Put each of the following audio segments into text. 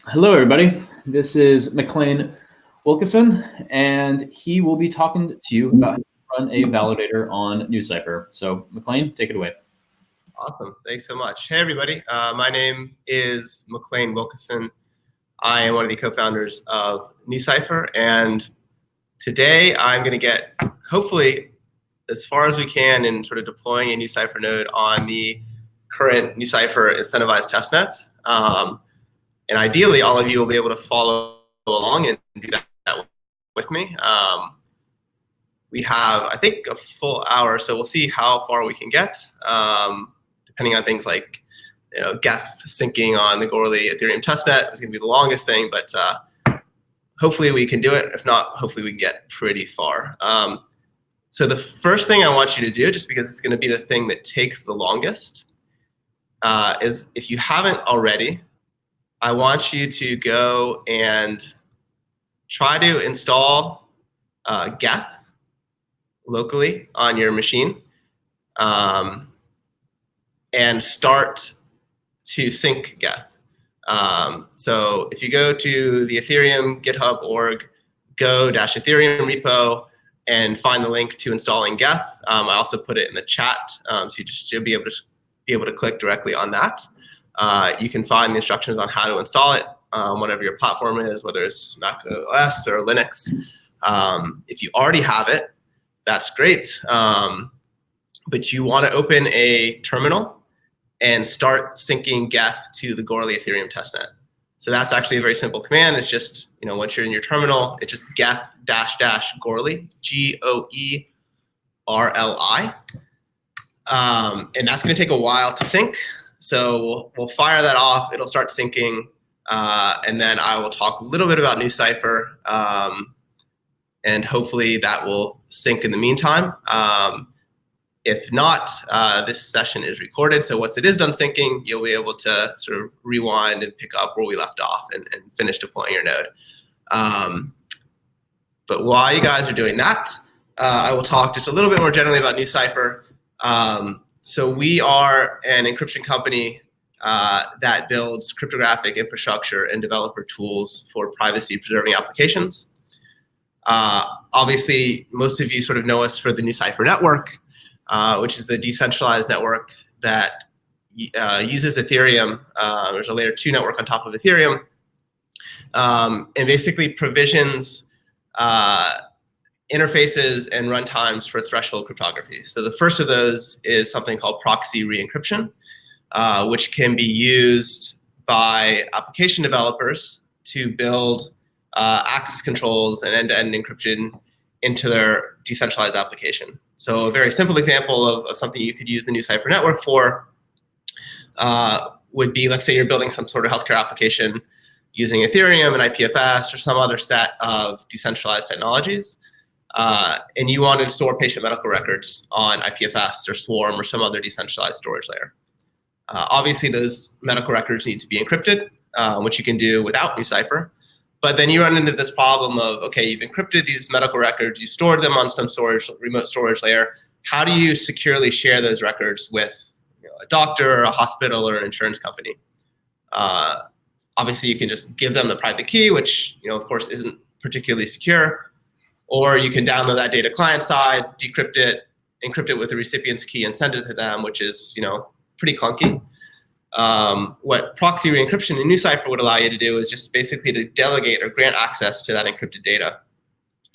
Hello, everybody. This is Maclane Wilkison, and he will be talking to you about how to run a validator on NuCypher. So, Maclane, take it away. Awesome. Thanks so much. Hey, everybody. My name is Maclane Wilkison. I am one of the co-founders of NuCypher, and today I'm going to get, hopefully, as far as we can in sort of deploying a NuCypher node on the current NuCypher incentivized testnets. And ideally, all of you will be able to follow along and do that with me. We have, I think, a full hour, so we'll see how far we can get, depending on things like Geth syncing on the Goerli Ethereum testnet is going to be the longest thing, but hopefully we can do it. If not, hopefully we can get pretty far. So the first thing I want you to do, just because it's going to be the thing that takes the longest, is if you haven't already, I want you to go and try to install Geth locally on your machine, and start to sync Geth. So if you go to the Ethereum GitHub org, go-Ethereum repo, and find the link to installing Geth. I also put it in the chat, so you'll be able to click directly on that. You can find the instructions on how to install it, whatever your platform is, whether it's Mac OS or Linux. If you already have it, that's great. But you want to open a terminal and start syncing Geth to the Goerli Ethereum testnet. So that's actually a very simple command. It's just, once you're in your terminal, it's just Geth --Goerli, Goerli. And that's going to take a while to sync. So we'll fire that off. It'll start syncing. And then I will talk a little bit about NuCypher. And hopefully that will sync in the meantime. If not, this session is recorded. So once it is done syncing, you'll be able to sort of rewind and pick up where we left off and finish deploying your node. But while you guys are doing that, I will talk just a little bit more generally about NuCypher. So we are an encryption company that builds cryptographic infrastructure and developer tools for privacy-preserving applications. Obviously, most of you sort of know us for the NuCypher network, which is the decentralized network that uses Ethereum. There's a layer 2 network on top of Ethereum, and basically provisions interfaces and runtimes for threshold cryptography. So the first of those is something called proxy re-encryption, which can be used by application developers to build access controls and end-to-end encryption into their decentralized application. So a very simple example of something you could use the NuCypher network for would be, let's say you're building some sort of healthcare application using Ethereum and IPFS or some other set of decentralized technologies, and you wanted to store patient medical records on IPFS or Swarm or some other decentralized storage layer. Obviously, those medical records need to be encrypted, which you can do without NuCypher. But then you run into this problem of, okay, you've encrypted these medical records, you stored them on some remote storage layer. How do you securely share those records with a doctor or a hospital or an insurance company? Obviously, you can just give them the private key, which of course isn't particularly secure. Or you can download that data client side, decrypt it, encrypt it with the recipient's key, and send it to them, which is pretty clunky. What proxy re-encryption in NuCypher would allow you to do is just basically to delegate or grant access to that encrypted data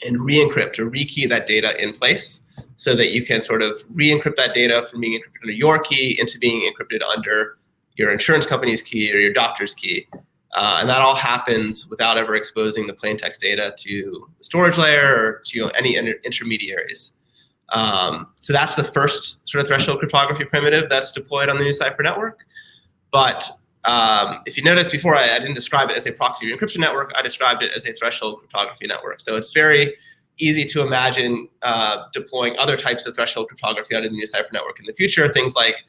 and re-encrypt or rekey that data in place so that you can sort of re-encrypt that data from being encrypted under your key into being encrypted under your insurance company's key or your doctor's key. And that all happens without ever exposing the plain text data to the storage layer or to any intermediaries. So that's the first sort of threshold cryptography primitive that's deployed on the NuCypher network. But if you notice before, I didn't describe it as a proxy re-encryption network. I described it as a threshold cryptography network. So it's very easy to imagine deploying other types of threshold cryptography on the NuCypher network in the future. Things like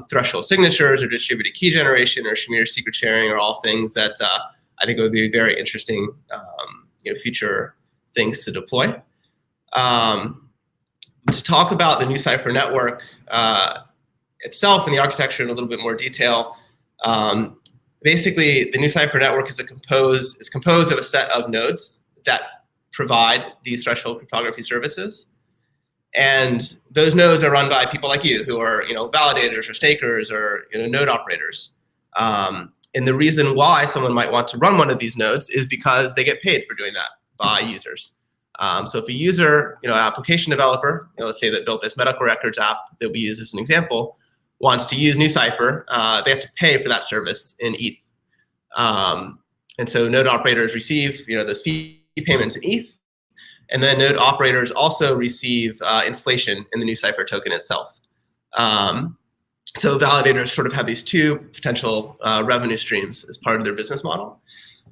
threshold signatures or distributed key generation or Shamir secret sharing are all things that I think would be very interesting future things to deploy. To talk about the NuCypher network itself and the architecture in a little bit more detail, basically the NuCypher network is composed of a set of nodes that provide these threshold cryptography services. And those nodes are run by people like you who are, validators or stakers or, node operators. And the reason why someone might want to run one of these nodes is because they get paid for doing that by users. So if a user, an application developer, let's say that built this medical records app that we use as an example, wants to use NuCypher, they have to pay for that service in ETH. And so node operators receive, those fee payments in ETH. And then node operators also receive inflation in the NuCypher token itself. So validators sort of have these two potential revenue streams as part of their business model.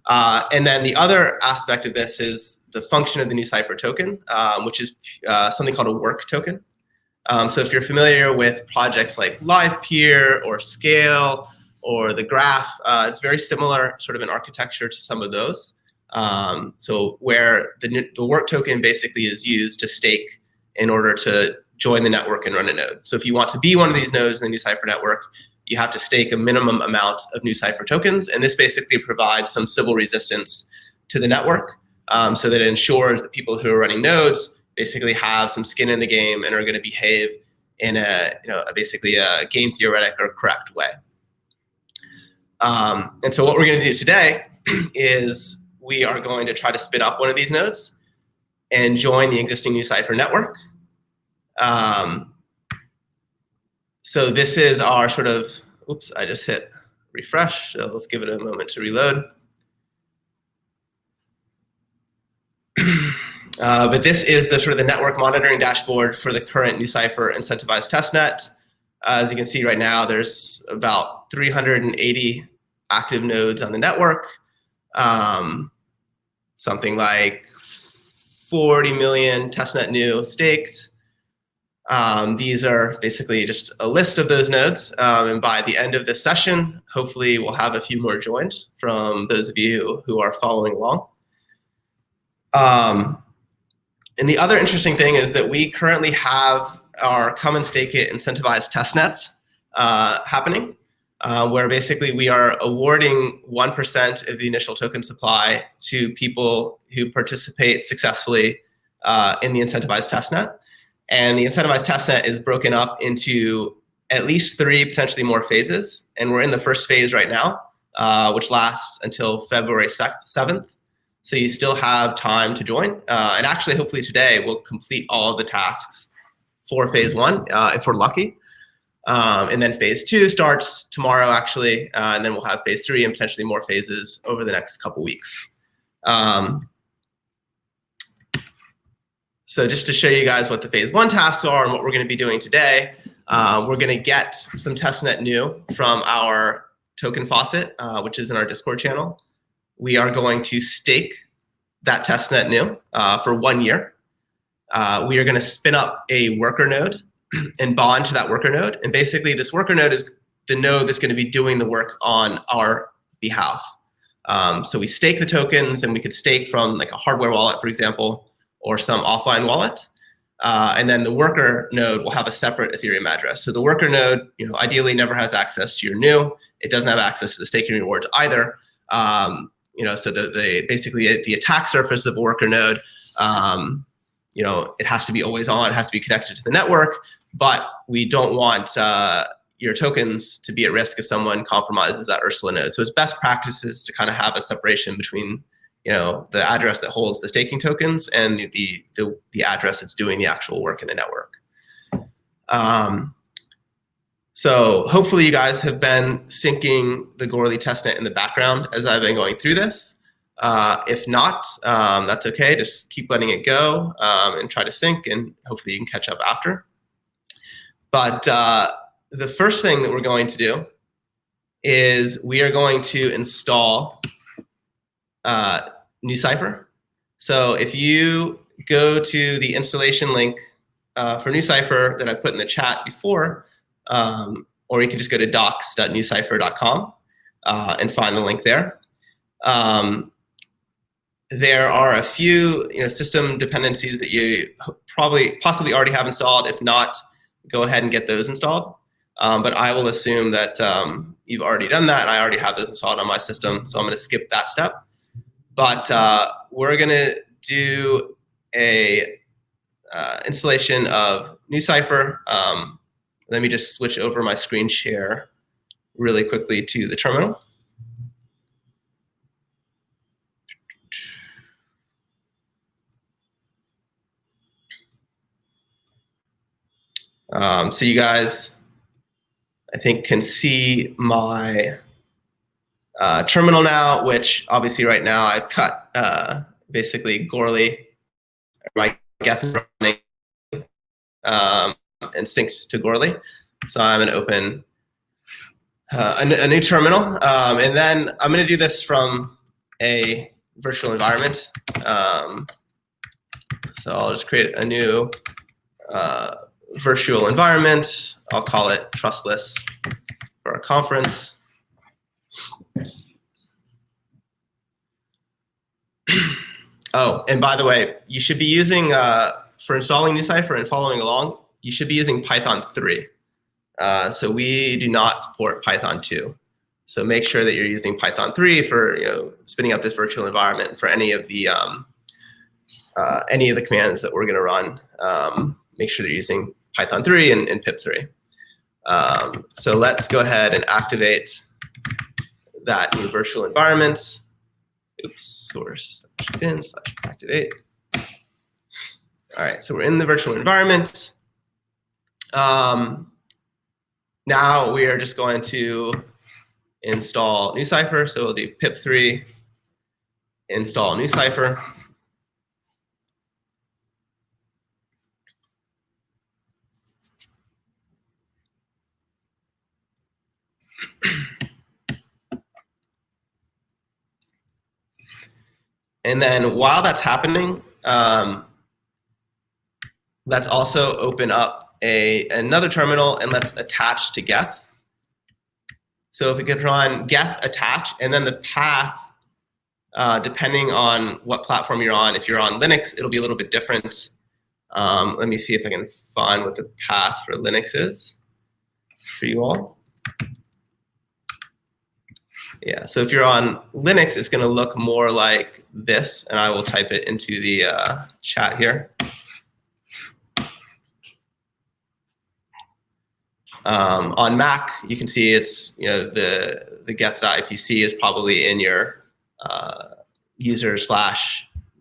And then the other aspect of this is the function of the NuCypher token, which is something called a work token. So if you're familiar with projects like LivePeer or Scale or the Graph, it's very similar sort of in architecture to some of those. So where the work token basically is used to stake in order to join the network and run a node. So if you want to be one of these nodes in the NuCypher network, you have to stake a minimum amount of NuCypher tokens. And this basically provides some Sybil resistance to the network so that it ensures that people who are running nodes basically have some skin in the game and are going to behave in basically a game theoretic or correct way. And so what we're going to do today is we are going to try to spin up one of these nodes and join the existing NuCypher network. So this is our sort of, oops, I just hit refresh. So let's give it a moment to reload. But this is the sort of the network monitoring dashboard for the current NuCypher incentivized testnet. As you can see right now, there's about 380 active nodes on the network. Something like 40 million testnet new staked. These are basically just a list of those nodes. And by the end of this session, hopefully we'll have a few more joined from those of you who are following along. And the other interesting thing is that we currently have our come and stake it incentivized testnets happening, where basically we are awarding 1% of the initial token supply to people who participate successfully in the incentivized testnet. And the incentivized testnet is broken up into at least 3, potentially more phases. And we're in the first phase right now, which lasts until February 7th. So you still have time to join. And actually, hopefully today, we'll complete all of the tasks for phase 1, if we're lucky. And then phase 2 starts tomorrow, actually. And then we'll have phase 3 and potentially more phases over the next couple weeks. So just to show you guys what the phase 1 tasks are and what we're going to be doing today, we're going to get some testnet new from our token faucet, which is in our Discord channel. We are going to stake that testnet new for 1 year. We are going to spin up a worker node and bond to that worker node. And basically, this worker node is the node that's going to be doing the work on our behalf. So we stake the tokens, and we could stake from like a hardware wallet, for example, or some offline wallet. And then the worker node will have a separate Ethereum address. So the worker node, ideally never has access to your new. It doesn't have access to the staking rewards either. So basically the attack surface of a worker node, it has to be always on, it has to be connected to the network, but we don't want your tokens to be at risk if someone compromises that Ursula node. So it's best practices to kind of have a separation between the address that holds the staking tokens and the address that's doing the actual work in the network. So hopefully you guys have been syncing the Goerli testnet in the background as I've been going through this. If not, that's okay. Just keep letting it go and try to sync, and hopefully you can catch up after. But the first thing that we're going to do is we are going to install NuCypher. So if you go to the installation link for NuCypher that I put in the chat before, or you can just go to docs.nucypher.com and find the link there. There are a few system dependencies that you possibly already have installed. If not, go ahead and get those installed. but I will assume that you've already done that, and I already have this installed on my system, so I'm going to skip that step. But we're going to do a installation of NuCypher. Let me just switch over my screen share really quickly to the terminal. So you guys, I think, can see my terminal now, which obviously right now I've cut basically Gourley, my Geth running, and synced to Gourley. So I'm going to open a new terminal, and then I'm going to do this from a virtual environment. So I'll just create a new virtual environment. I'll call it Trustless for our conference. Oh, and by the way, you should be using, for installing NuCypher and following along, you should be using Python 3. So we do not support Python 2. So make sure that you're using Python 3 for spinning up this virtual environment for any of the commands that we're going to run. Make sure that you're using Python 3 and pip 3. So let's go ahead and activate that new virtual environment. Oops, source/bin/activate. All right, so we're in the virtual environment. Now we are just going to install NuCypher. So we'll do pip3 install NuCypher. And then while that's happening, let's also open up another terminal and let's attach to Geth. So if we could run Geth attach, and then the path, depending on what platform you're on, if you're on Linux, it'll be a little bit different. Let me see if I can find what the path for Linux is for you all. Yeah, so if you're on Linux, it's going to look more like this, and I will type it into the chat here. On Mac, you can see it's the geth.ipc is probably in your user /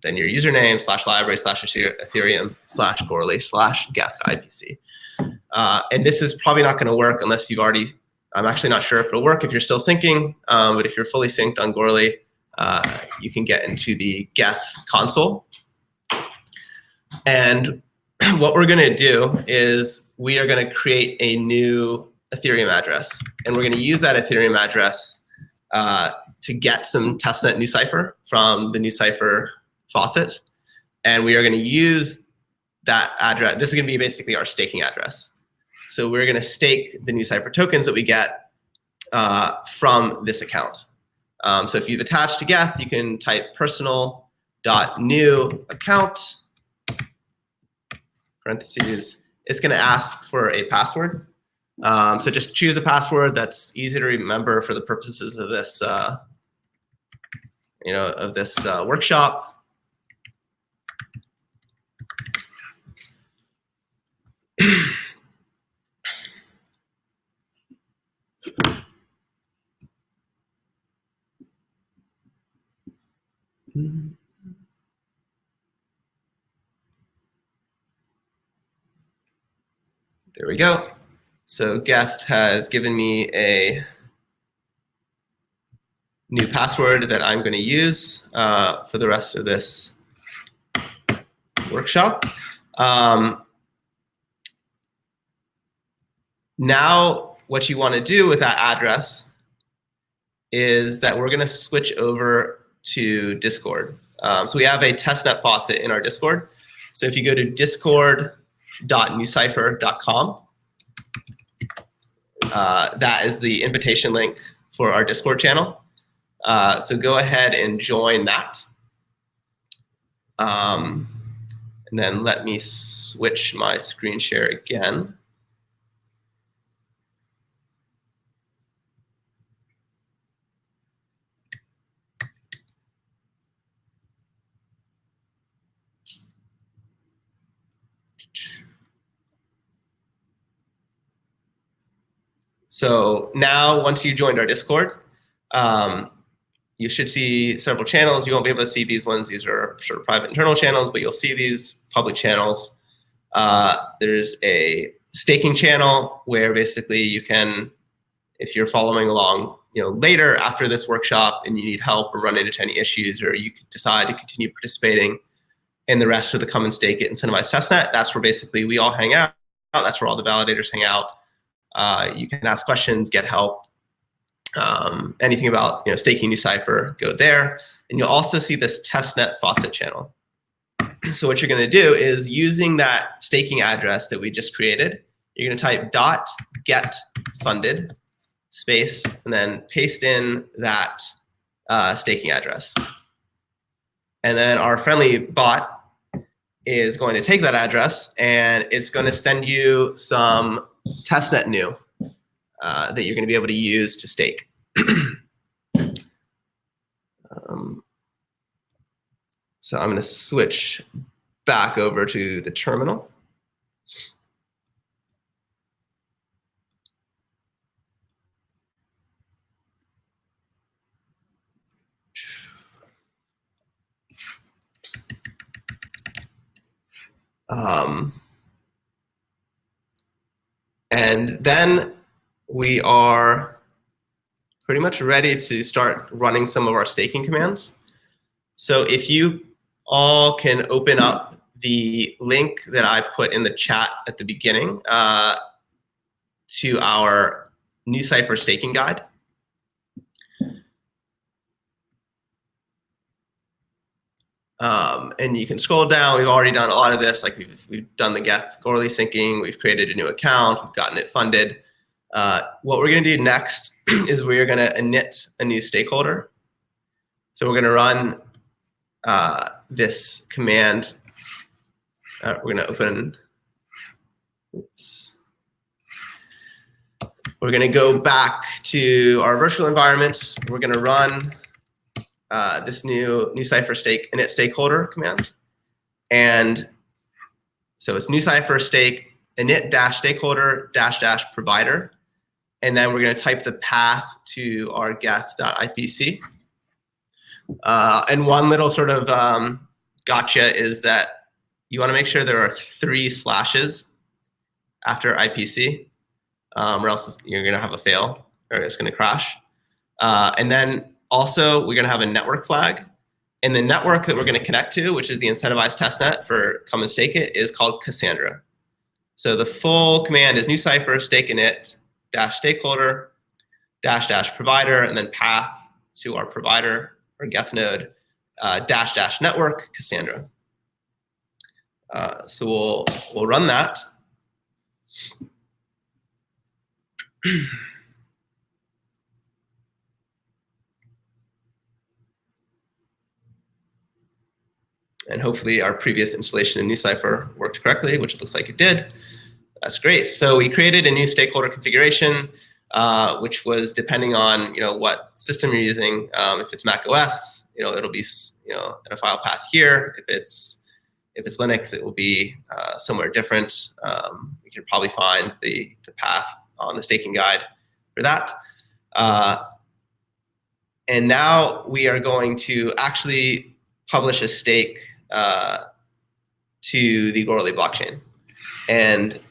then your username / library / Ethereum / Gourley / geth.ipc. And this is probably not going to work unless you've already. I'm actually not sure if it'll work if you're still syncing, but if you're fully synced on Gourley, you can get into the Geth console. And what we're going to do is we are going to create a new Ethereum address, and we're going to use that Ethereum address to get some testnet NuCypher from the NuCypher faucet, and we are going to use that address. This is going to be basically our staking address. So we're going to stake the NuCypher tokens that we get from this account. So if you've attached to Geth, you can type personal.new account, parentheses. It's going to ask for a password. So just choose a password that's easy to remember for the purposes of this, workshop. There we go. So Geth has given me a new password that I'm going to use for the rest of this workshop. Now, what you want to do with that address is that we're going to switch over to Discord. So we have a testnet faucet in our Discord. So if you go to discord.nucypher.com, that is the invitation link for our Discord channel. So go ahead and join that. And then let me switch my screen share again. So now, once you joined our Discord, you should see several channels. You won't be able to see these ones. These are sort of private internal channels, but you'll see these public channels. There's a staking channel where basically you can, if you're following along, later after this workshop and you need help or run into any issues, or you decide to continue participating in the rest of the Come and Stake It incentivized testnet, that's where basically we all hang out. That's where all the validators hang out. You can ask questions, get help. Anything about staking NuCypher, go there. And you'll also see this testnet faucet channel. So what you're going to do is, using that staking address that we just created, you're going to type .get funded space and then paste in that staking address. And then our friendly bot is going to take that address and it's going to send you some testnet new that you're going to be able to use to stake. So I'm going to switch back over to the terminal. And then we are pretty much ready to start running some of our staking commands. So if you all can open up the link that I put in the chat at the beginning to our NuCypher staking guide. And you can scroll down. We've already done a lot of this. Like we've done the Geth Gourley syncing. We've created a new account. We've gotten it funded. What we're going to do next is we're going to init a new stakeholder. So we're going to run this command. We're going to open. Oops. We're going to go back to our virtual environment. We're going to run this new NuCypher stake init stakeholder command. And so it's NuCypher stake init dash stakeholder dash dash provider. And then we're going to type the path to our geth.ipc. And one little sort of gotcha is that you want to make sure there are 3 slashes after IPC, or else you're going to have a fail, or it's going to crash. And then also, we're going to have a network flag. And the network that we're going to connect to, which is the incentivized testnet for Come and Stake It, is called Cassandra. So the full command is NuCypher stake init dash stakeholder dash dash provider, and then path to our provider or Geth node dash dash network Cassandra. So we'll run that. And hopefully our previous installation in NuCypher worked correctly, which it looks like it did. That's great. So we created a new stakeholder configuration, which was depending on what system you're using. If it's Mac OS, it'll be in a file path here. If it's Linux, it will be somewhere different. You can probably find the path on the staking guide for that. And now we are going to actually publish a stake to the Gourley blockchain. And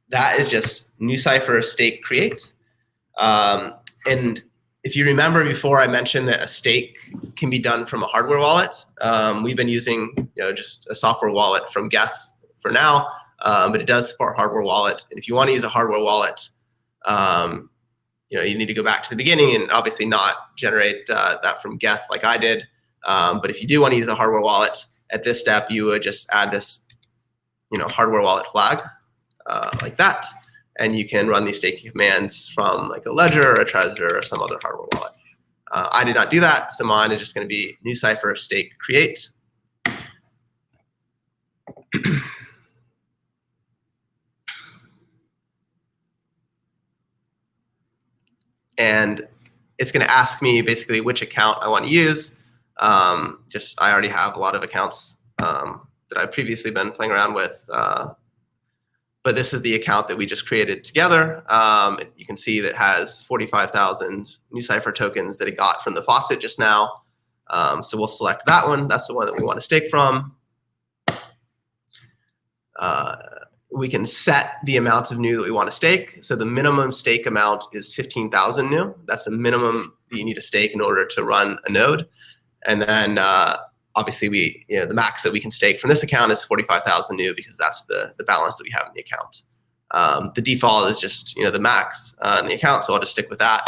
that is just NuCypher stake create. And if you remember before, I mentioned that a stake can be done from a hardware wallet. We've been using just a software wallet from Geth for now, but it does support hardware wallet. And if you want to use a hardware wallet, you need to go back to the beginning and obviously not generate that from Geth like I did. But if you do want to use a hardware wallet, at this step, you would just add this hardware wallet flag like that. And you can run these staking commands from like a Ledger or a Trezor or some other hardware wallet. I did not do that, so mine is just going to be NuCypher stake create. And it's going to ask me basically which account I want to use. I already have a lot of accounts that I've previously been playing around with. but this is the account that we just created together. You can see that has 45,000 NuCypher tokens that it got from the faucet just now. So we'll select that one. That's the one that we want to stake from. We can set the amount of NU that we want to stake. So the minimum stake amount is 15,000 NU. That's the minimum that you need to stake in order to run a node. And then obviously the max that we can stake from this account is 45,000 NU because that's the balance that we have in the account. The default is just the max in the account, so I'll just stick with that.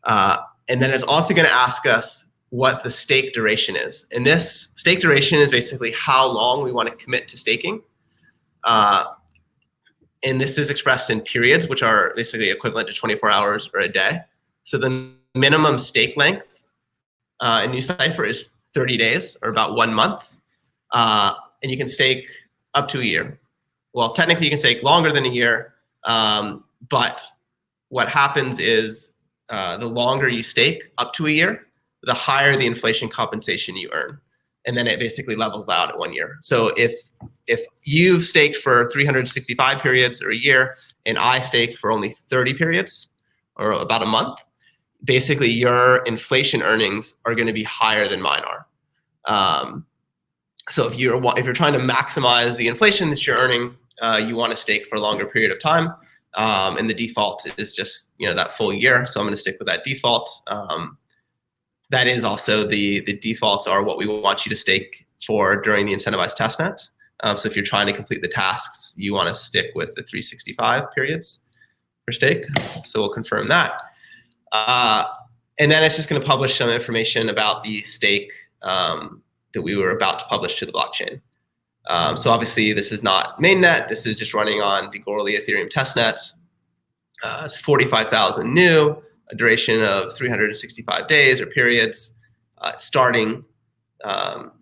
And then it's also going to ask us what the stake duration is. And this stake duration is basically how long we want to commit to staking. And this is expressed in periods, which are basically equivalent to 24 hours or a day. So the minimum stake length in NuCypher is 30 days, or about 1 month. And you can stake up to a year. Well, technically you can stake longer than a year, but what happens is the longer you stake up to a year, the higher the inflation compensation you earn. And then it basically levels out at 1 year. So if you've staked for 365 periods or a year, and I staked for only 30 periods or about a month, basically your inflation earnings are going to be higher than mine are. So if you're trying to maximize the inflation that you're earning, you want to stake for a longer period of time. And the default is just that full year. So I'm going to stick with that default. That is also the defaults are what we want you to stake for during the incentivized testnet. So if you're trying to complete the tasks, you want to stick with the 365 periods per stake. So we'll confirm that. And then it's just going to publish some information about the stake that we were about to publish to the blockchain. So obviously this is not mainnet. This is just running on the Goerli Ethereum testnet. It's 45,000 NU, a duration of 365 days or periods. It's starting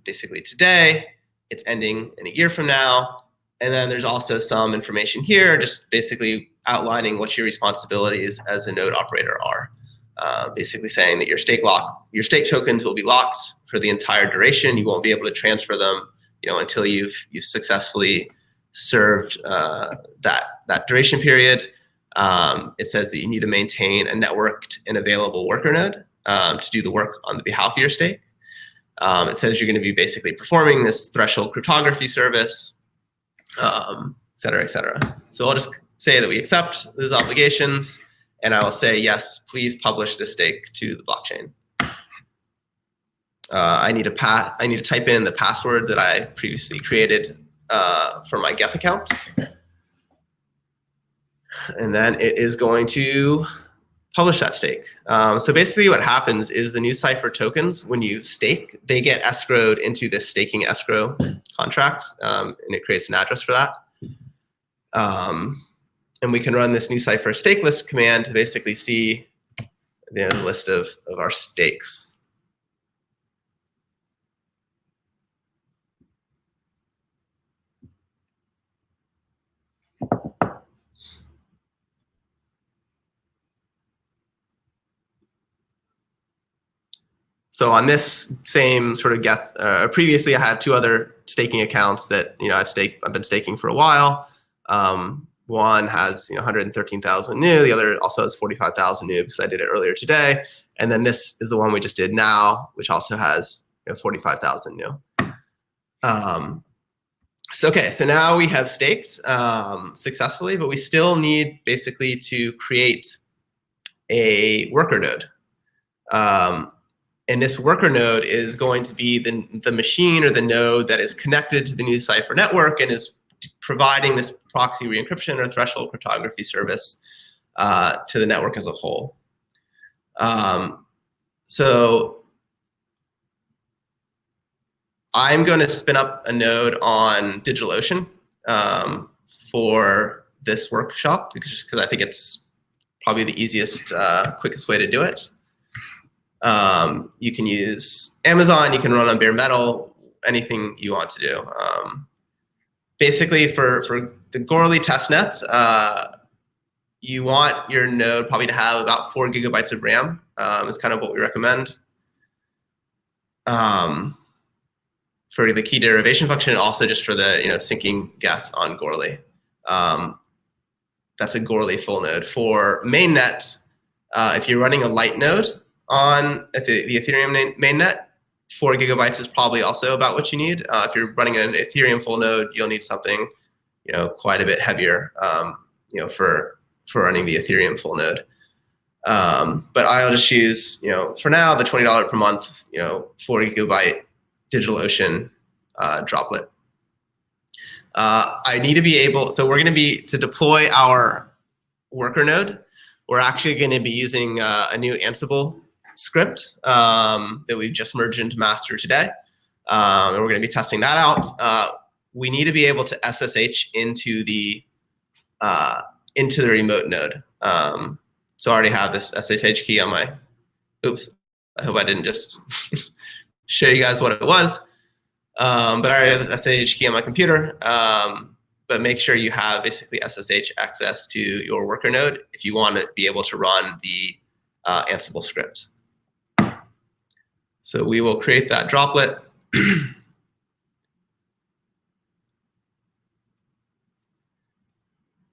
basically today. It's ending in a year from now. And then there's also some information here, just basically outlining what your responsibilities as a node operator are. Basically saying that your stake tokens will be locked for the entire duration. You won't be able to transfer them, until you've successfully served that duration period. It says that you need to maintain a networked and available worker node to do the work on the behalf of your stake. It says you're going to be basically performing this threshold cryptography service, et cetera, et cetera. So I'll just say that we accept those obligations, and I will say, yes, please publish this stake to the blockchain. I need to type in the password that I previously created for my Geth account. And then it is going to publish that stake. So basically what happens is the NuCypher tokens, when you stake, they get escrowed into this staking escrow contract, and it creates an address for that. And we can run this NuCypher stake list command to basically see the list of our stakes. So on this same sort of Geth, previously I had 2 other staking accounts that I've been staking for a while. One has 113,000 NU. The other also has 45,000 NU because I did it earlier today. And then this is the one we just did now, which also has 45,000 NU. So now we have staked successfully, but we still need basically to create a worker node. And this worker node is going to be the machine or the node that is connected to the NuCypher network and is providing this proxy re-encryption or threshold cryptography service to the network as a whole. So I'm going to spin up a node on DigitalOcean for this workshop, because I think it's probably the easiest, quickest way to do it. You can use Amazon, you can run on bare metal, anything you want to do. Basically, for the Goerli testnets, you want your node probably to have about 4 gigabytes of RAM, is kind of what we recommend. For the key derivation function, and also just for the syncing Geth on Goerli. That's a Goerli full node. For mainnet, if you're running a light node on the Ethereum mainnet, 4 gigabytes is probably also about what you need. If you're running an Ethereum full node, you'll need something, quite a bit heavier, for running the Ethereum full node. But I'll just choose, for now, the $20 per month, 4 gigabyte DigitalOcean droplet. I need to be able, so we're going to deploy our worker node, we're actually going to be using a new Ansible script that we've just merged into master today. And we're going to be testing that out. We need to be able to SSH into the remote node. So I already have this SSH key on my, oops, I hope I didn't just show you guys what it was. But I already have this SSH key on my computer. But make sure you have basically SSH access to your worker node if you want to be able to run the Ansible script. So we will create that droplet.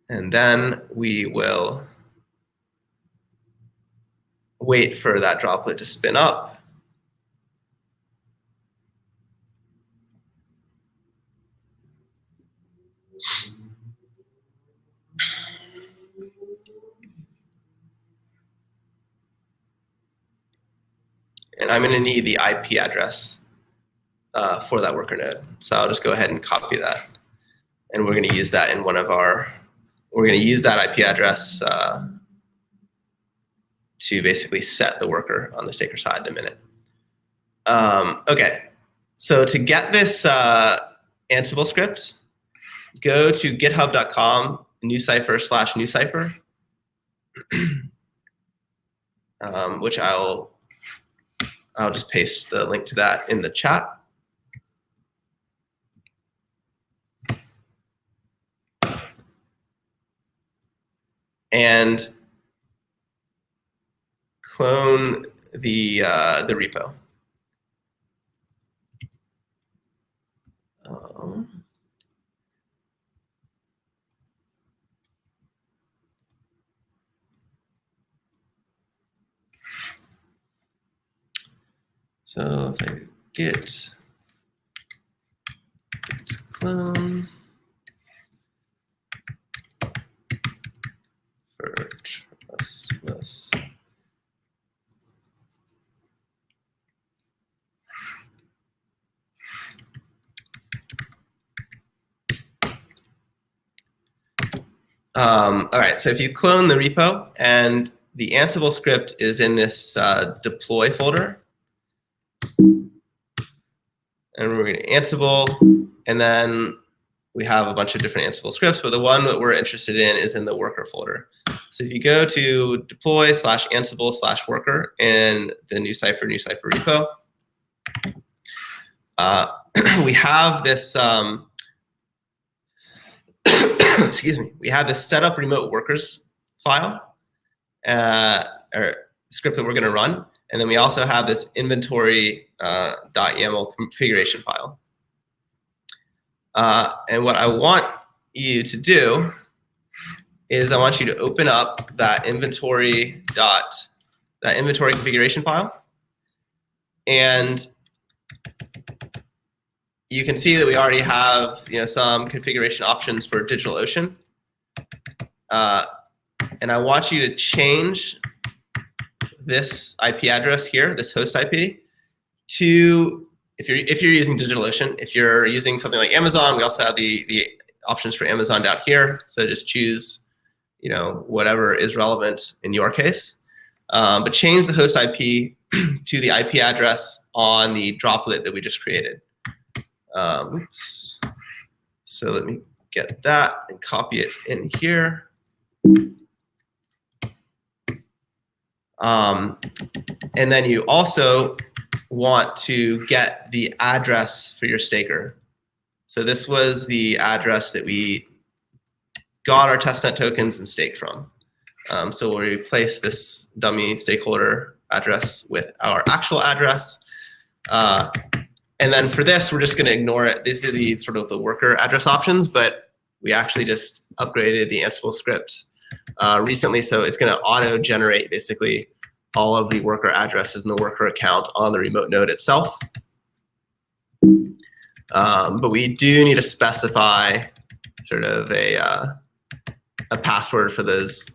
And then we will wait for that droplet to spin up. And I'm going to need the IP address for that worker node. So I'll just go ahead and copy that. And we're going to use that in one of our, we're going to use that IP address to basically set the worker on the staker side in a minute. Okay, so to get this Ansible script, go to github.com, NuCypher/NuCypher, which I'll just paste the link to that in the chat. And clone the repo. So if I git clone plus all right, so if you clone the repo and the Ansible script is in this deploy folder, and we're going to Ansible, and then we have a bunch of different Ansible scripts, but the one that we're interested in is in the worker folder. So if you go to deploy/Ansible/worker in the NuCypher repo, we have this excuse me, we have this setup remote workers file or script that we're going to run, and then we also have this inventory.yaml configuration file. And what I want you to do is I want you to open up that inventory configuration file, and you can see that we already have some configuration options for DigitalOcean. And I want you to change this IP address here, this host IP, to if you're using DigitalOcean. If you're using something like Amazon, we also have the options for Amazon down here. So just choose whatever is relevant in your case. But change the host IP to the IP address on the droplet that we just created. Oops. So let me get that and copy it in here. And then you also want to get the address for your staker. So this was the address that we got our testnet tokens and staked from. So we'll replace this dummy stakeholder address with our actual address. And then for this, we're just going to ignore it. These are the sort of the worker address options, but we actually just upgraded the Ansible script recently, so it's going to auto-generate basically all of the worker addresses and the worker account on the remote node itself. But we do need to specify sort of a password for those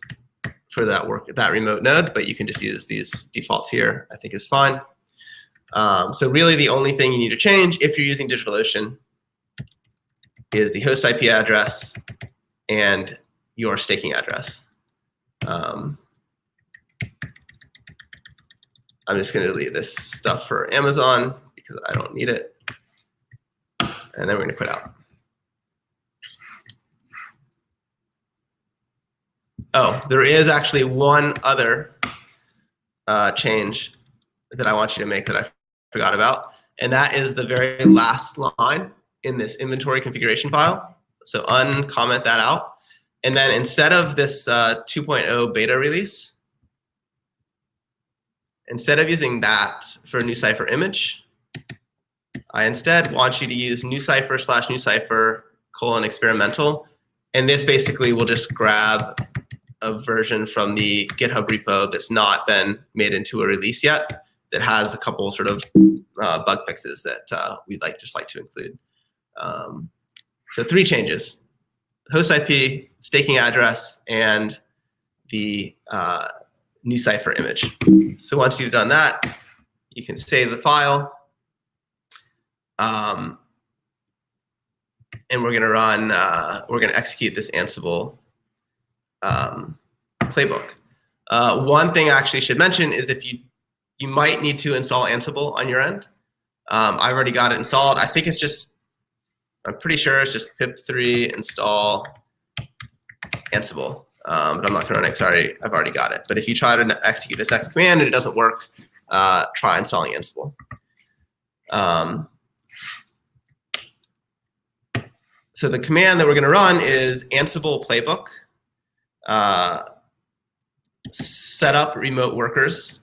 that remote node, but you can just use these defaults here. I think is fine. So really, the only thing you need to change if you're using DigitalOcean is the host IP address and your staking address. I'm just going to delete this stuff for Amazon because I don't need it. And then we're going to quit out. Oh, there is actually one other change that I want you to make that I forgot about. And that is the very last line in this inventory configuration file. So uncomment that out. And then instead of this 2.0 beta release, instead of using that for NuCypher image, I instead want you to use NuCypher/NuCypher:experimental. And this basically will just grab a version from the GitHub repo that's not been made into a release yet, that has a couple sort of bug fixes that we'd just like to include. So 3 changes: host IP, staking address, and the NuCypher image. So once you've done that, you can save the file. And we're going to execute this Ansible playbook. One thing I actually should mention is if you might need to install Ansible on your end. I've already got it installed. I think it's just, I'm pretty sure it's just pip3 install Ansible. But I'm not going to run it. Sorry, I've already got it. But if you try to execute this next command and it doesn't work, try installing Ansible. So the command that we're going to run is Ansible playbook, set up remote workers,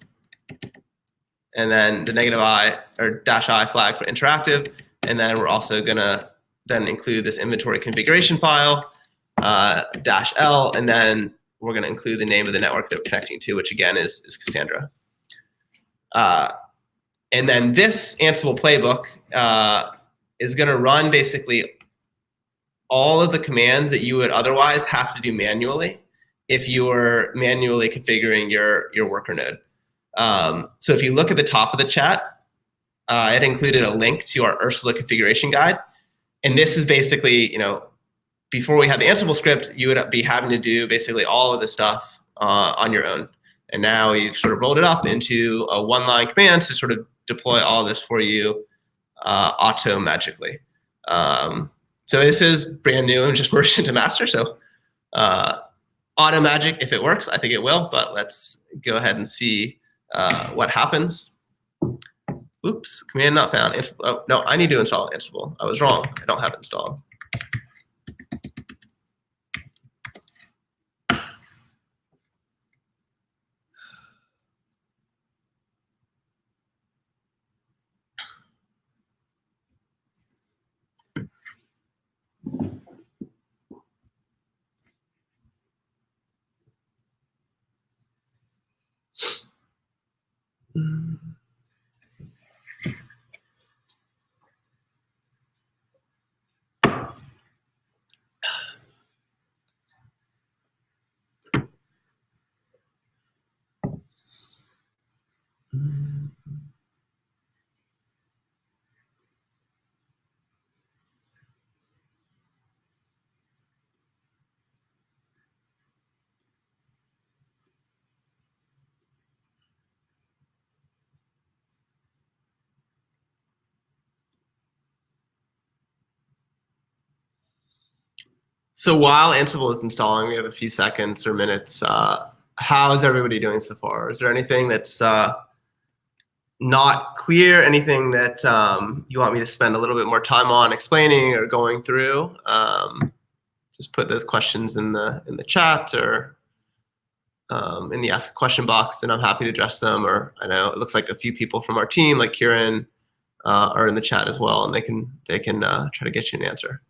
and then the -i or -i flag for interactive. And then we're also going to then include this inventory configuration file, -l, and then we're going to include the name of the network that we're connecting to, which again is Cassandra. And then this Ansible playbook is going to run basically all of the commands that you would otherwise have to do manually if you were manually configuring your worker node. So if you look at the top of the chat, it included a link to our Ursula configuration guide. And this is basically, before we have the Ansible script, you would be having to do basically all of this stuff on your own. And now we've sort of rolled it up into a one-line command to sort of deploy all of this for you auto-magically. So this is brand new and just merged into master. So auto-magic, if it works, I think it will. But let's go ahead and see what happens. Oops, command not found. Oh, no, I need to install Ansible. I was wrong. I don't have it installed. So while Ansible is installing, we have a few seconds or minutes. How's everybody doing so far? Is there anything that's not clear? Anything that you want me to spend a little bit more time on explaining or going through? Just put those questions in the chat or in the ask a question box, and I'm happy to address them. Or I know it looks like a few people from our team, like Kieran, are in the chat as well, and they can try to get you an answer.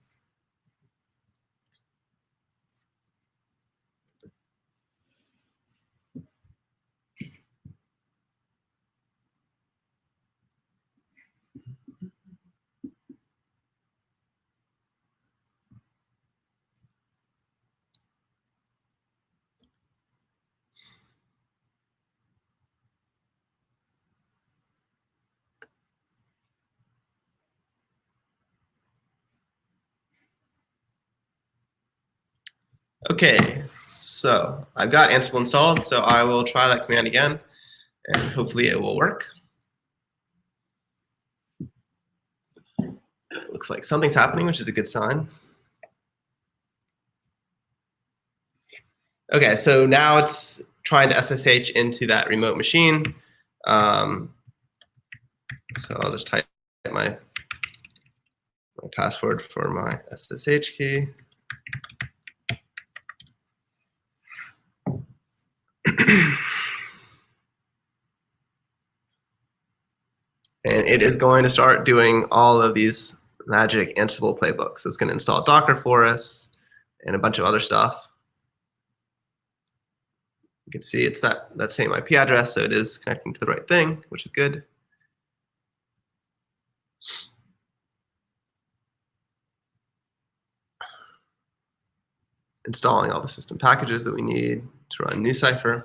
Okay, so I've got Ansible installed, so I will try that command again, and hopefully it will work. Looks like something's happening, which is a good sign. Okay, so now it's trying to SSH into that remote machine. So I'll just type my password for my SSH key. And it is going to start doing all of these magic Ansible playbooks. So it's going to install Docker for us and a bunch of other stuff. You can see it's that same IP address, so it is connecting to the right thing, which is good. Installing all the system packages that we need to run NuCypher.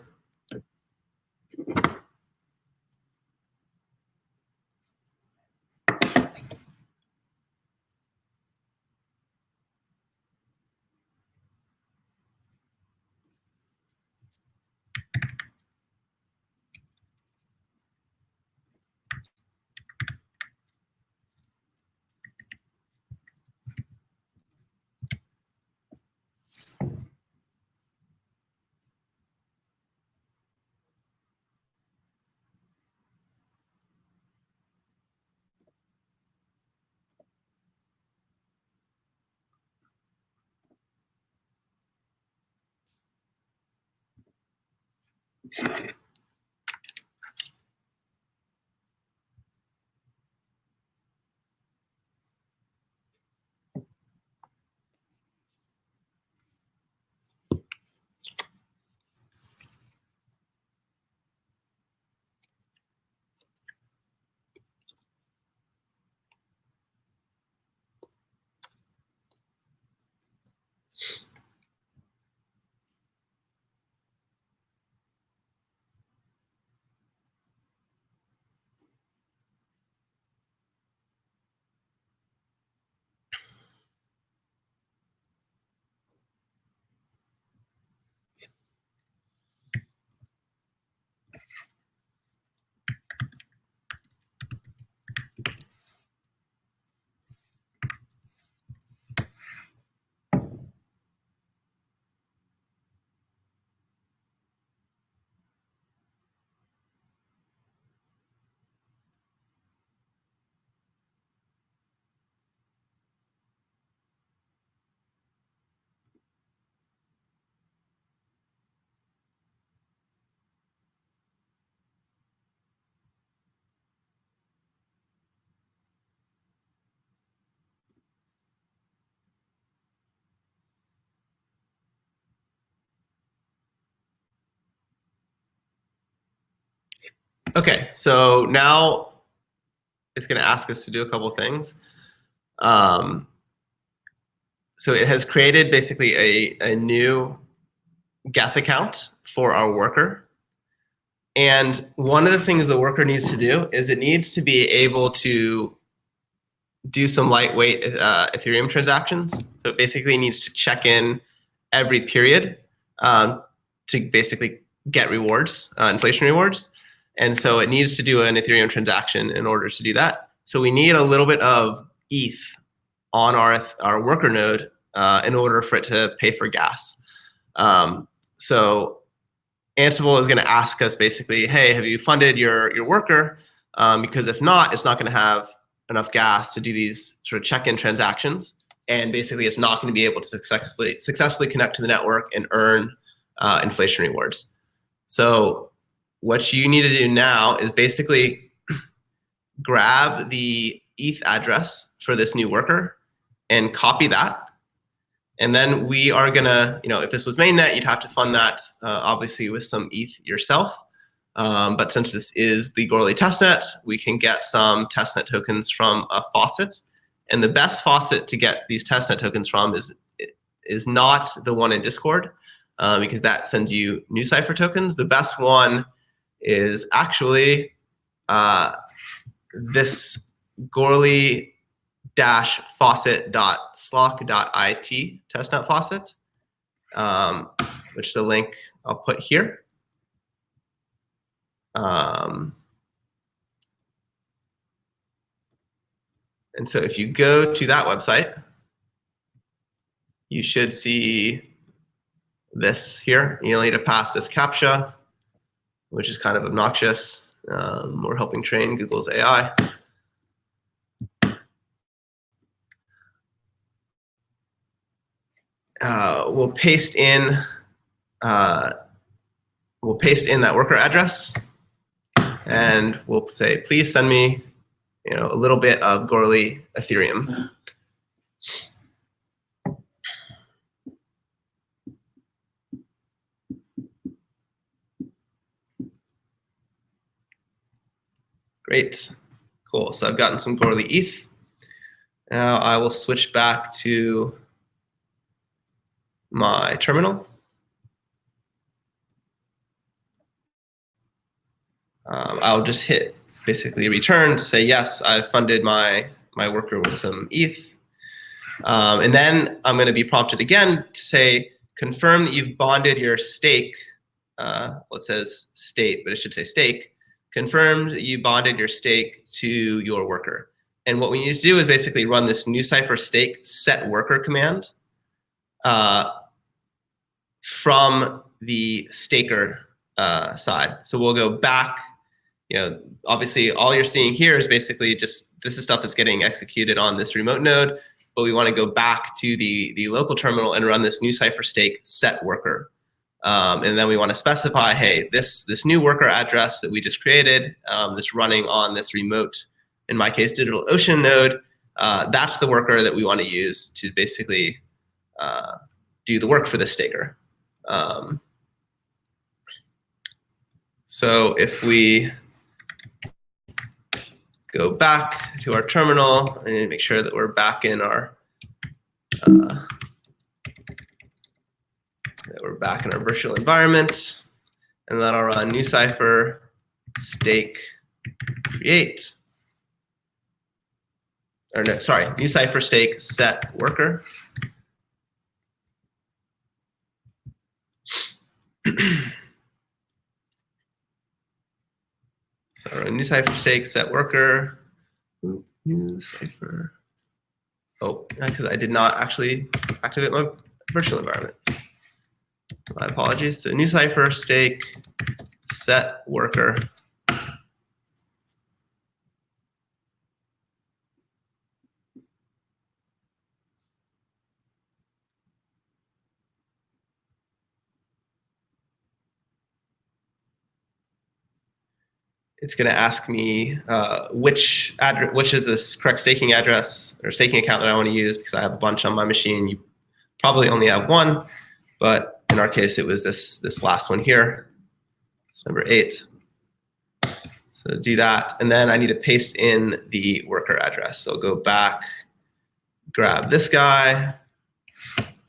Okay, so now it's going to ask us to do a couple things. So it has created basically a new Geth account for our worker. And one of the things the worker needs to do is it needs to be able to do some lightweight Ethereum transactions. So it basically needs to check in every period to basically get rewards, inflation rewards. And so it needs to do an Ethereum transaction in order to do that. So we need a little bit of ETH on our worker node in order for it to pay for gas. So Ansible is going to ask us basically, hey, have you funded your worker? Because if not, it's not going to have enough gas to do these sort of check-in transactions. And basically, it's not going to be able to successfully connect to the network and earn inflation rewards. So what you need to do now is basically grab the ETH address for this new worker and copy that. And then we are going to, if this was mainnet, you'd have to fund that obviously with some ETH yourself. But since this is the Goerli testnet, we can get some testnet tokens from a faucet. And the best faucet to get these testnet tokens from is not the one in Discord, because that sends you NuCypher tokens. The best one is actually this Goerli-faucet.slock.it testnet faucet. which is a link I'll put here. And so if you go to that website, you should see this here. You need to pass this CAPTCHA, which is kind of obnoxious. We're helping train Google's AI. We'll paste in that worker address, and we'll say, please send me, a little bit of Goerli Ethereum. Great, cool. So I've gotten some Goerli ETH. Now I will switch back to my terminal. I'll just hit basically return to say, yes, I've funded my worker with some ETH. And then I'm going to be prompted again to say, confirm that you've bonded your stake. Well, it says state, but it should say stake. Confirm that you bonded your stake to your worker. And what we need to do is basically run this NuCypher stake set worker command from the staker side. So we'll go back. Obviously all you're seeing here is basically just this is stuff that's getting executed on this remote node, but we want to go back to the local terminal and run this NuCypher stake set worker. And then we want to specify, hey, this new worker address that we just created, that's running on this remote, in my case, DigitalOcean node, that's the worker that we want to use to basically do the work for the staker. So if we go back to our terminal and make sure that we're back in our virtual environment, and then I'll run NuCypher stake create, or no, sorry, NuCypher stake set worker. So run NuCypher stake set worker. NuCypher. Oh, because I did not actually activate my virtual environment. My apologies. So NuCypher stake set worker. It's going to ask me which is this correct staking address or staking account that I want to use, because I have a bunch on my machine. You probably only have one, but in our case, it was this last one here. It's number 8. So do that, and then I need to paste in the worker address. So go back, grab this guy,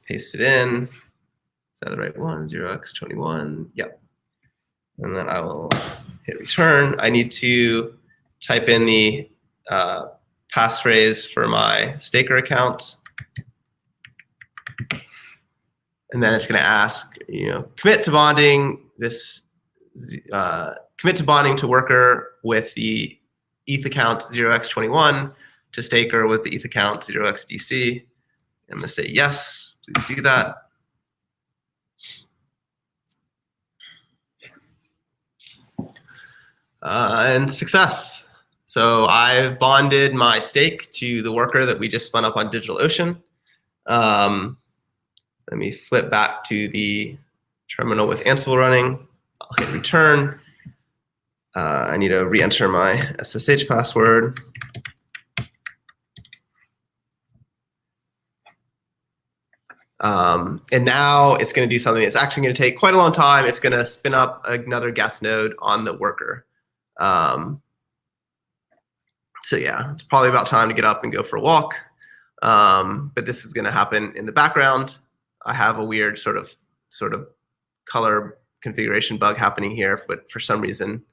paste it in. Is that the right one? 0x21. Yep. And then I will hit return. I need to type in the passphrase for my staker account. And then it's going to ask, commit to bonding to worker with the ETH account 0x21 to staker with the ETH account 0xDC. I'm going to say yes, please do that. And success. So I've bonded my stake to the worker that we just spun up on DigitalOcean. Let me flip back to the terminal with Ansible running. I'll hit return. I need to re-enter my SSH password. And now it's going to do something that's actually going to take quite a long time. It's going to spin up another Geth node on the worker. So yeah, it's probably about time to get up and go for a walk. But this is going to happen in the background. I have a weird sort of color configuration bug happening here, but for some reason,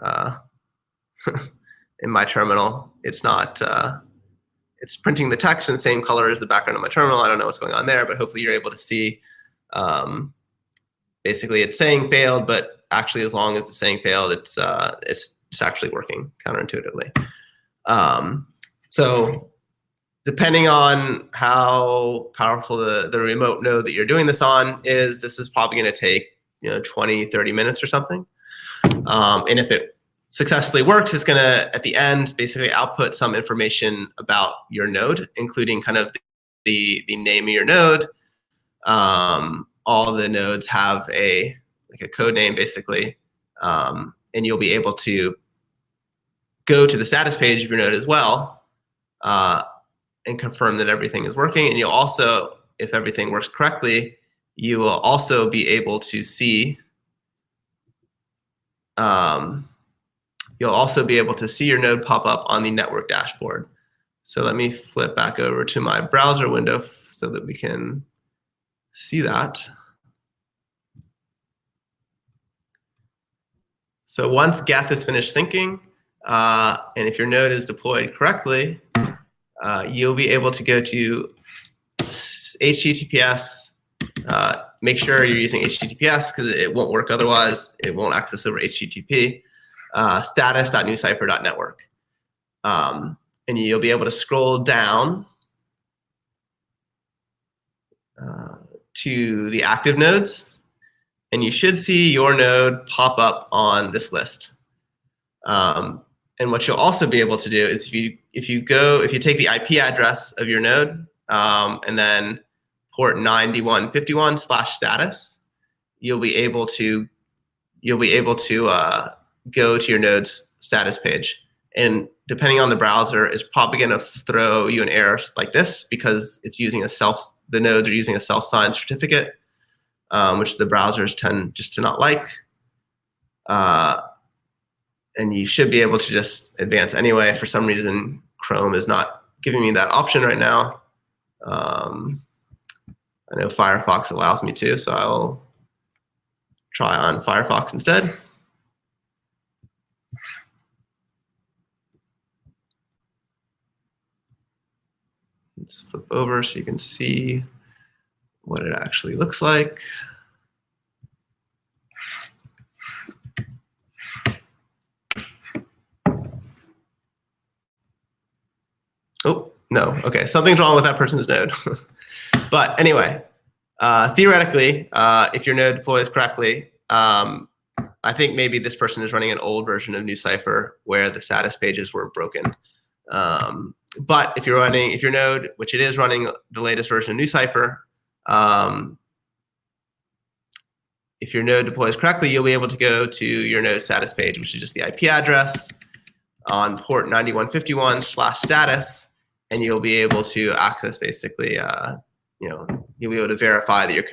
in my terminal, it's not. It's printing the text in the same color as the background of my terminal. I don't know what's going on there, but hopefully you're able to see basically it's saying failed, but actually as long as it's saying failed, it's actually working counterintuitively. So depending on how powerful the remote node that you're doing this on is, this is probably going to take 20, 30 minutes or something. And if it successfully works, it's going to, at the end, basically output some information about your node, including kind of the name of your node. All the nodes have a code name, basically. And you'll be able to go to the status page of your node as well and confirm that everything is working. And you'll also, if everything works correctly, you will also be able to see you'll also be able to see your node pop up on the network dashboard. So let me flip back over to my browser window so that we can see that. So once Geth is finished syncing, and if your node is deployed correctly, you'll be able to go to HTTPS. Make sure you're using HTTPS because it won't work otherwise. It won't access over HTTP. Status.NuCypher.network. And you'll be able to scroll down to the active nodes, and you should see your node pop up on this list. And what you'll also be able to do is if you take the IP address of your node and then port 9151/status, you'll be able to go to your node's status page. And depending on the browser, it's probably going to throw you an error like this because it's using the nodes are using a self-signed certificate, which the browsers tend just to not like. And you should be able to just advance anyway. For some reason, Chrome is not giving me that option right now. I know Firefox allows me to, so I'll try on Firefox instead. Let's flip over so you can see what it actually looks like. Oh, no. Okay, something's wrong with that person's node. But anyway, theoretically, if your node deploys correctly, I think maybe this person is running an old version of NuCypher where the status pages were broken. But if your node, which it is running the latest version of NuCypher, if your node deploys correctly, you'll be able to go to your node status page, which is just the IP address on port 9151/status, and you'll be able to access basically, you'll be able to verify that your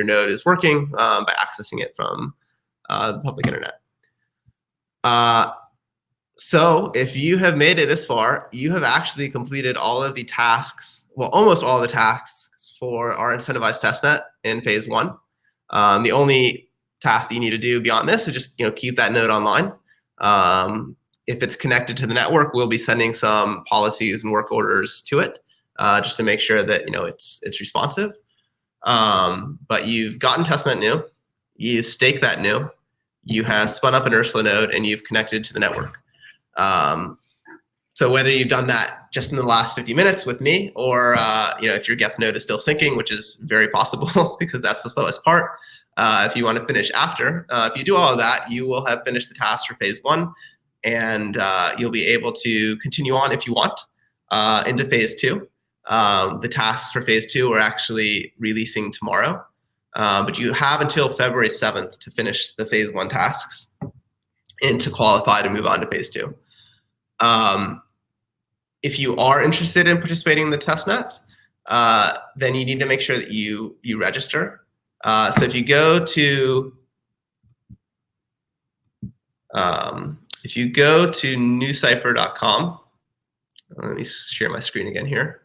node is working by accessing it from the public internet. So if you have made it this far, you have actually completed all of the tasks, well, almost all the tasks for our incentivized testnet in phase 1. The only task that you need to do beyond this is just keep that node online. If it's connected to the network, we'll be sending some policies and work orders to it just to make sure that it's responsive. But you've gotten testnet new, you've staked that new, you have spun up an Ursula node, and you've connected to the network. So whether you've done that just in the last 50 minutes with me, or if your Geth node is still syncing, which is very possible because that's the slowest part. If you want to finish after, if you do all of that, you will have finished the task for phase 1, and you'll be able to continue on if you want into phase 2. The tasks for phase 2 are actually releasing tomorrow, but you have until February 7th to finish the phase 1 tasks and to qualify to move on to phase 2. If you are interested in participating in the testnet, then you need to make sure that you register. So if you go to NuCypher.com, let me share my screen again here.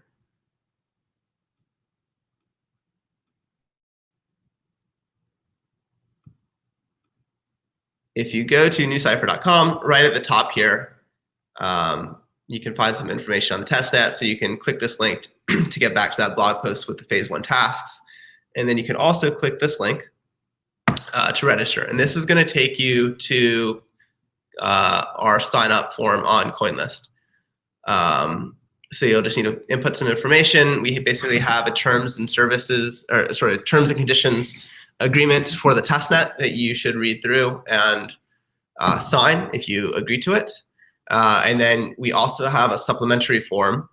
If you go to NuCypher.com, right at the top here, you can find some information on the testnet. So you can click this link to get back to that blog post with the phase 1 tasks. And then you can also click this link to register. And this is going to take you to our sign up form on CoinList. So you'll just need to input some information. We basically have a terms and services, or sort of terms and conditions agreement for the testnet that you should read through and sign if you agree to it. And then we also have a supplementary form,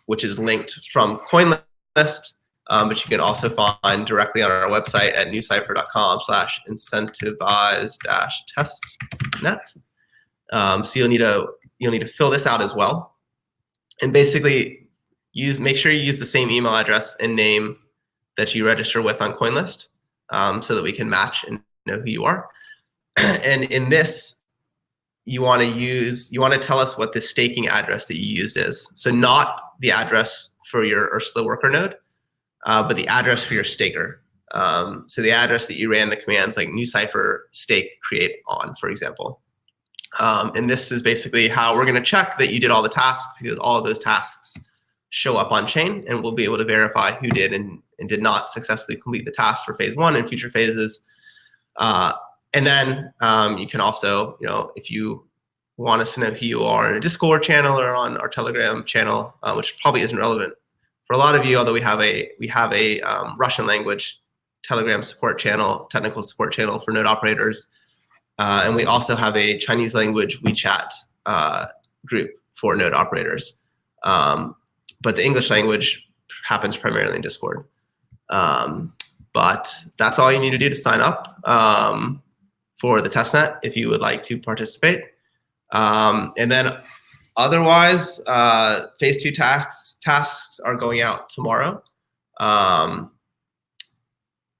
which is linked from CoinList, but you can also find directly on our website at nucypher.com/incentivize-testnet. So you'll need to fill this out as well, and basically make sure you use the same email address and name that you register with on CoinList, so that we can match and know who you are. And in this, you want to tell us what the staking address that you used is. So not the address for your Ursula worker node, but the address for your staker. So the address that you ran the commands like NuCypher stake create on, for example. And this is basically how we're going to check that you did all the tasks, because all of those tasks show up on chain, and we'll be able to verify who did and did not successfully complete the task for phase 1 and future phases. And then you can also, if you want us to know who you are in a Discord channel or on our Telegram channel, which probably isn't relevant for a lot of you, although we have a Russian language Telegram support channel, technical support channel for node operators. And we also have a Chinese language WeChat group for node operators. But the English language happens primarily in Discord. But that's all you need to do to sign up for the testnet if you would like to participate. And then otherwise, phase 2 tasks are going out tomorrow.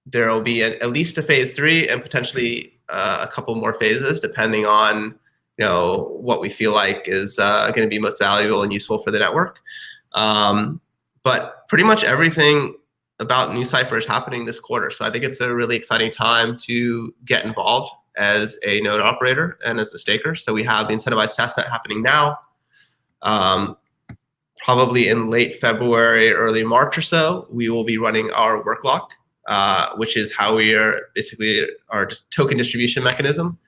There will be at least a phase 3 and potentially a couple more phases, depending on what we feel like is going to be most valuable and useful for the network. But pretty much everything about NuCypher is happening this quarter. So I think it's a really exciting time to get involved as a node operator and as a staker. So we have the incentivized testnet happening now. Probably in late February, early March or so, we will be running our work lock, which is how we are basically our token distribution mechanism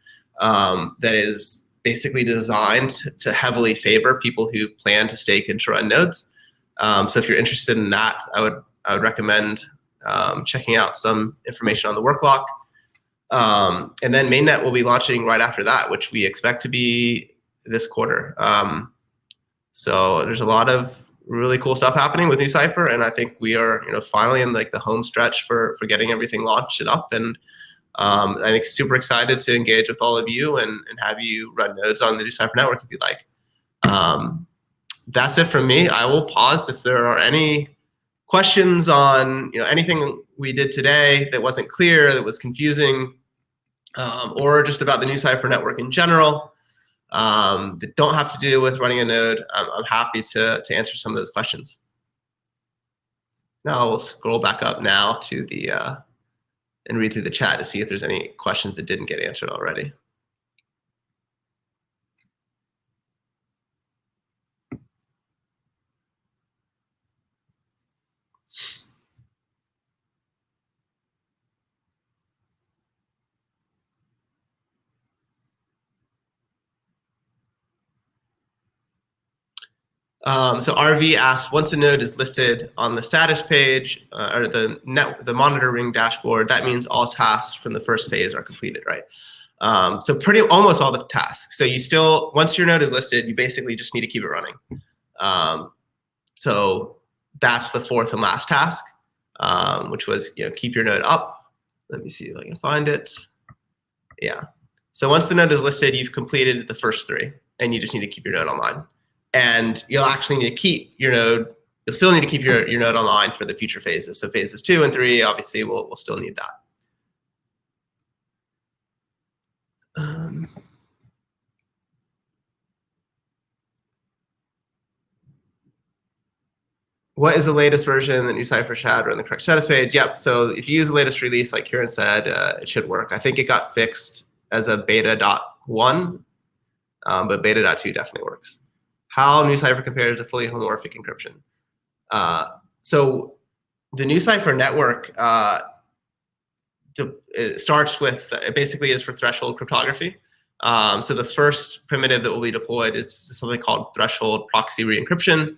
that is basically designed to heavily favor people who plan to stake and to run nodes. So if you're interested in that, I would recommend checking out some information on the work lock. And then mainnet will be launching right after that, which we expect to be this quarter. So there's a lot of really cool stuff happening with NuCypher, and I think we are finally in like the home stretch for getting everything launched and up. And I think super excited to engage with all of you and have you run nodes on the NuCypher network if you'd like. That's it from me. I will pause if there are any questions on anything we did today that wasn't clear, that was confusing, or just about the NuCypher network in general, that don't have to do with running a node. I'm happy to answer some of those questions. Now we'll scroll back up now to the and read through the chat to see if there's any questions that didn't get answered already. So RV asks, once a node is listed on the status page or the monitoring dashboard, that means all tasks from the first phase are completed, right? So almost all the tasks. So you still, once your node is listed, you basically just need to keep it running. So that's the fourth and last task, which was keep your node up. Let me see if I can find it. Yeah. So once the node is listed, you've completed the first 3, and you just need to keep your node online. And you'll actually need to keep your node. You'll still need to keep your node online for the future phases. So phases 2 and 3, obviously, we'll still need that. What is the latest version that NuCypher should have on the correct status page? Yep. So if you use the latest release, like Kieran said, it should work. I think it got fixed as a beta.1, but beta.2 definitely works. How NuCypher compares to fully homomorphic encryption. So the NuCypher network it starts with, it basically is for threshold cryptography. So the first primitive that will be deployed is something called threshold proxy re-encryption.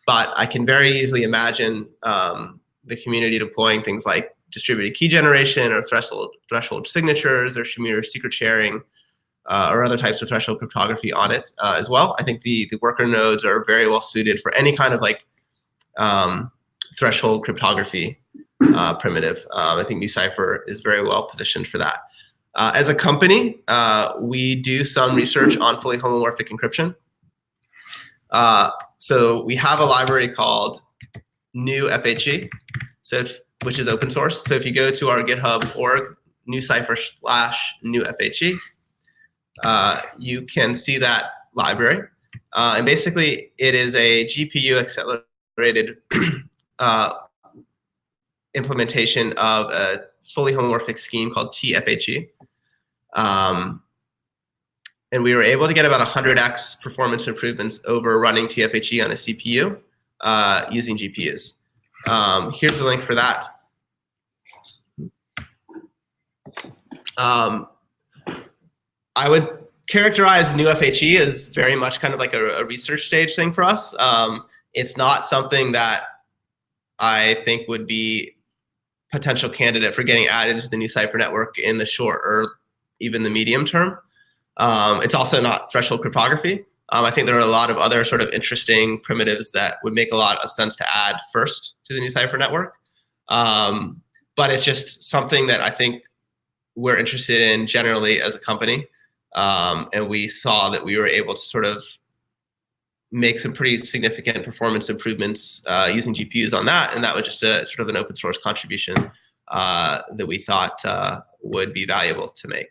But I can very easily imagine the community deploying things like distributed key generation or threshold signatures or Shamir secret sharing or other types of threshold cryptography on it as well. I think the worker nodes are very well suited for any kind of like threshold cryptography primitive. I think NuCypher is very well positioned for that. As a company, we do some research on fully homomorphic encryption. So we have a library called NuFHE, which is open source. So if you go to our GitHub org, NuCypher/NuFHE, you can see that library. And basically, it is a GPU accelerated implementation of a fully homomorphic scheme called TFHE. And we were able to get about 100x performance improvements over running TFHE on a CPU using GPUs. Here's the link for that. I would characterize NuFHE as very much kind of like a research stage thing for us. It's not something that I think would be potential candidate for getting added into the NuCypher network in the short or even the medium term. It's also not threshold cryptography. I think there are a lot of other sort of interesting primitives that would make a lot of sense to add first to the NuCypher network. But it's just something that I think we're interested in generally as a company. And we saw that we were able to sort of make some pretty significant performance improvements using GPUs on that. And that was just a sort of an open source contribution that we thought would be valuable to make.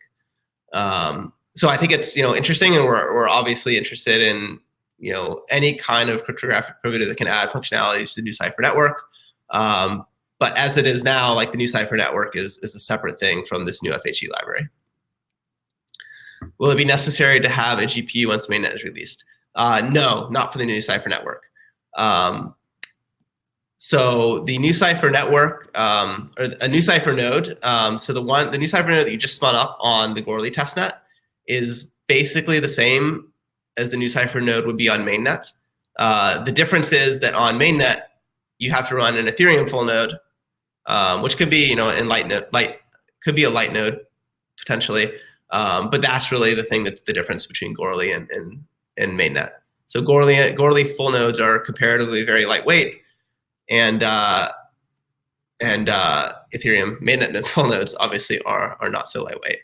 So I think it's interesting, and we're obviously interested in any kind of cryptographic primitive that can add functionalities to the NuCypher network. But as it is now, like the NuCypher network is a separate thing from this NuFHE library. Will it be necessary to have a GPU once mainnet is released? No, not for the NuCypher network. So the NuCypher network, or a NuCypher node, so the NuCypher node that you just spun up on the Goerli testnet is basically the same as the NuCypher node would be on mainnet. The difference is that on mainnet, you have to run an Ethereum full node, which could be in could be a light node potentially, but that's really the thing that's the difference between Goerli and mainnet. So Goerli full nodes are comparatively very lightweight, and Ethereum mainnet full nodes obviously are not so lightweight.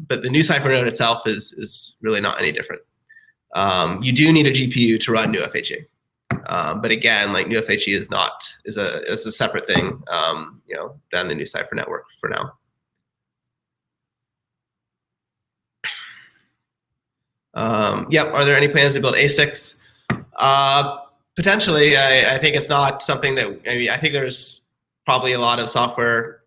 But the NuCypher node itself is really not any different. You do need a GPU to run NuFHE, but again, like NuFHE is a separate thing, than the NuCypher network for now. Yep. Are there any plans to build ASICs? Potentially. I think it's not something that I think there's probably a lot of software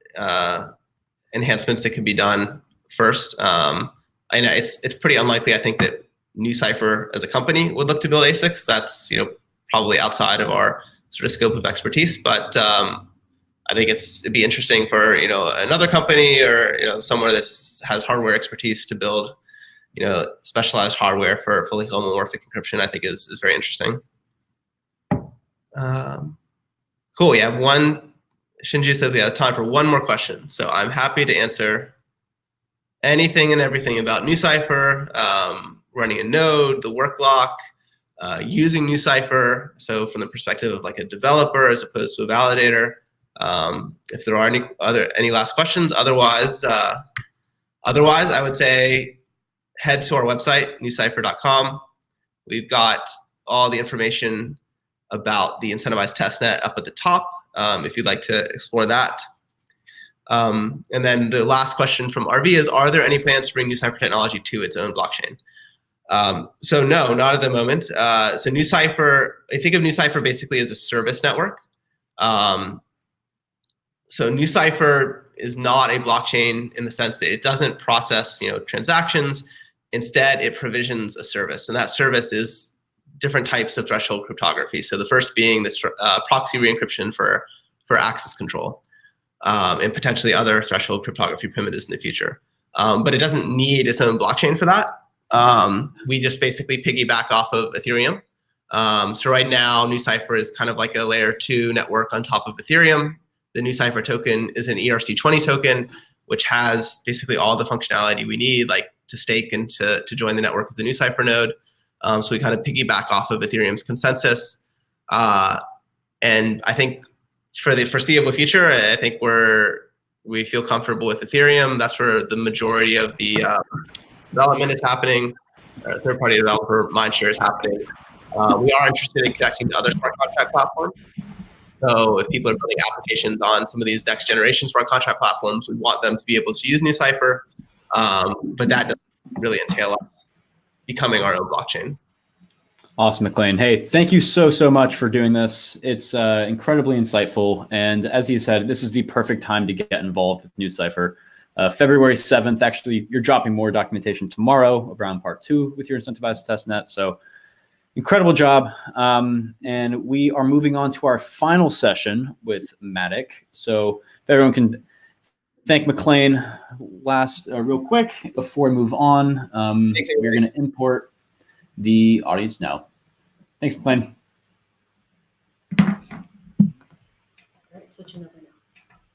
enhancements that can be done first. And it's pretty unlikely, I think, that NuCypher as a company would look to build ASICs. That's probably outside of our sort of scope of expertise. But I think it'd be interesting for another company or somewhere that has hardware expertise to build specialized hardware for fully homomorphic encryption. I think is very interesting. Cool. We have one. Shinju said we have time for one more question, so I'm happy to answer anything and everything about NuCypher, running a node, the work lock, using NuCypher. So from the perspective of like a developer as opposed to a validator. If there are any last questions, otherwise I would say head to our website, NuCypher.com. We've got all the information about the incentivized testnet up at the top, if you'd like to explore that. And then the last question from RV is, are there any plans to bring NuCypher technology to its own blockchain? So no, not at the moment. So NuCypher, I think of NuCypher basically as a service network. So NuCypher is not a blockchain in the sense that it doesn't process transactions. Instead, it provisions a service, and that service is different types of threshold cryptography. So the first being this proxy re-encryption for for access control and potentially other threshold cryptography primitives in the future. But it doesn't need its own blockchain for that. We just basically piggyback off of Ethereum. So right now, NuCypher is kind of like a layer 2 network on top of Ethereum. The NuCypher token is an ERC20 token, which has basically all the functionality we need, like to stake and to join the network as a NuCypher node. So we kind of piggyback off of Ethereum's consensus. And I think for the foreseeable future, I think we feel comfortable with Ethereum. That's where the majority of the development is happening. Third-party developer mindshare is happening. We are interested in connecting to other smart contract platforms. So if people are building applications on some of these next generation smart contract platforms, we want them to be able to use NuCypher. But that doesn't really entail us becoming our own blockchain. Awesome, Maclane. Hey, thank you so much for doing this. It's incredibly insightful. And as you said, this is the perfect time to get involved with NuCypher. February 7th, actually, you're dropping more documentation tomorrow around part 2 with your incentivized testnet. So incredible job. And we are moving on to our final session with Matic. So if everyone can thank Maclane last real quick before we move on. We're going to import the audience now. Thanks, Maclane. All right, switching over now.